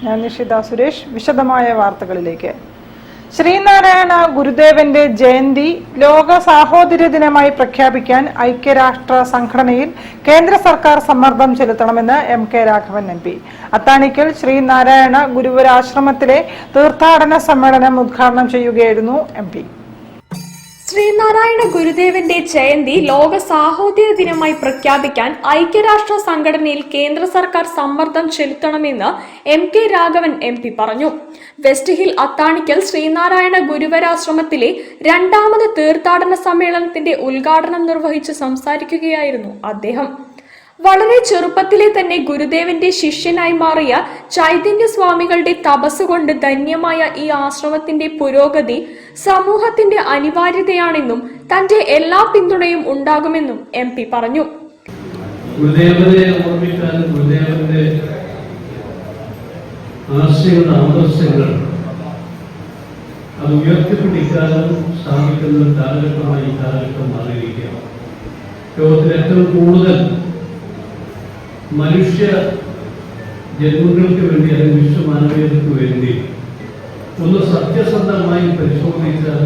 ഞാൻ നിഷിത സുരേഷ്. വിശദമായ വാർത്തകളിലേക്ക്. ശ്രീനാരായണ ഗുരുദേവന്റെ ജയന്തി ലോക സാഹോദര്യ ദിനമായി പ്രഖ്യാപിക്കാൻ ഐക്യരാഷ്ട്ര സംഘടനയിൽ കേന്ദ്ര സർക്കാർ സമ്മർദ്ദം ചെലുത്തണമെന്ന് MK രാഘവൻ MP. അത്താണിക്കൽ ശ്രീനാരായണ ഗുരുവരാശ്രമത്തിലെ തീർത്ഥാടന സമ്മേളനം ഉദ്ഘാടനം ചെയ്യുകയായിരുന്നു MP. ശ്രീനാരായണ ഗുരുദേവന്റെ ജയന്തി ലോക സാഹോദര്യ ദിനമായി പ്രഖ്യാപിക്കാൻ ഐക്യരാഷ്ട്ര സംഘടനയിൽ കേന്ദ്ര സർക്കാർ സമ്മർദ്ദം ചെലുത്തണമെന്ന് MK രാഘവൻ MP പറഞ്ഞു. വെസ്റ്റ് ഹിൽ അത്താണിക്കൽ ശ്രീനാരായണ ഗുരുവരാശ്രമത്തിലെ രണ്ടാമത് തീർത്ഥാടന സമ്മേളനത്തിന്റെ ഉദ്ഘാടനം നിർവഹിച്ച് സംസാരിക്കുകയായിരുന്നു അദ്ദേഹം. വളരെ ചെറുപ്പത്തിലെ തന്നെ ഗുരുദേവന്റെ ശിഷ്യനായി മാറിയ ചൈതന്യ സ്വാമികളുടെ തപസ് കൊണ്ട് ധന്യമായ ഈ ആശ്രമത്തിന്റെ പുരോഗതി സമൂഹത്തിന്റെ അനിവാര്യതയാണെന്നും തന്റെ എല്ലാ പിന്തുണയും ഉണ്ടാകുമെന്നും MP പറഞ്ഞു. ഗുരുദേവനെ ഓർമ്മിക്കാനും ഗുരുദേവന്റെ ആശയങ്ങൾ അത് ഉയർത്തിപ്പിടിക്കാനും സാധിക്കുന്ന കാലഘട്ടമായി ഈ കാലഘട്ടം മാറിയിരിക്കുകയാണ്. ലോകത്തിൽ ഏറ്റവും കൂടുതൽ മനുഷ്യ ജന്മങ്ങൾക്ക് വേണ്ടി അല്ലെങ്കിൽ വിശ്വമാനവീയതയ്ക്ക് വേണ്ടി ഒന്ന് സത്യസന്ധമായി പരിശോധിച്ചാൽ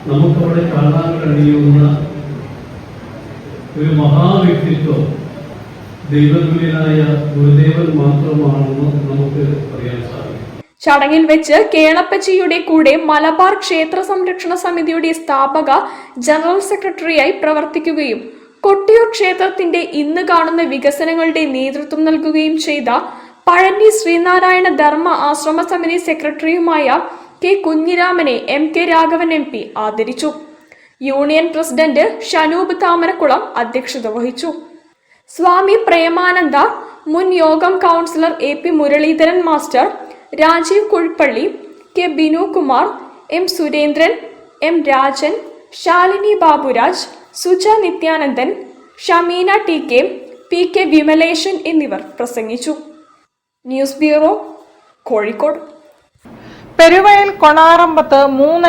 നമുക്കവിടെ കാണാൻ കഴിയുന്ന ഒരു മഹാവ്യക്തിത്വം ദൈവതുല്യനായ ഗുരുദേവൻ മാത്രമാണെന്ന് നമുക്ക് പറയാൻ സാധിക്കും. ചടങ്ങിൽ വെച്ച് കേളപ്പച്ചിയുടെ കൂടെ മലബാർ ക്ഷേത്ര സംരക്ഷണ സമിതിയുടെ സ്ഥാപക ജനറൽ സെക്രട്ടറിയായി പ്രവർത്തിക്കുകയും കൊട്ടിയൂർ ക്ഷേത്രത്തിന്റെ ഇന്ന് കാണുന്ന വികസനങ്ങളുടെ നേതൃത്വം നൽകുകയും ചെയ്ത പഴനി ശ്രീനാരായണ ധർമ്മ ആശ്രമ സമിതി സെക്രട്ടറിയുമായ K. കുഞ്ഞിരാമനെ MK രാഘവൻ MP ആദരിച്ചു. യൂണിയൻ പ്രസിഡന്റ് ഷനൂബ് താമരക്കുളം അധ്യക്ഷത വഹിച്ചു. സ്വാമി പ്രേമാനന്ദ, മുൻ യോഗം councillor AP Muraleedharan master, Rajeev Kuzhippally, K. Binu Kumar, M. Surendran, M. Rajan, Shalini Baburaj, Suja Nithyanandan, Shameena TK, PK Vimaleshan എന്നിവർ പ്രസംഗിച്ചു. News bureau, Kozhikode. പെരുവയൽ കൊണാറമ്പത്ത് 3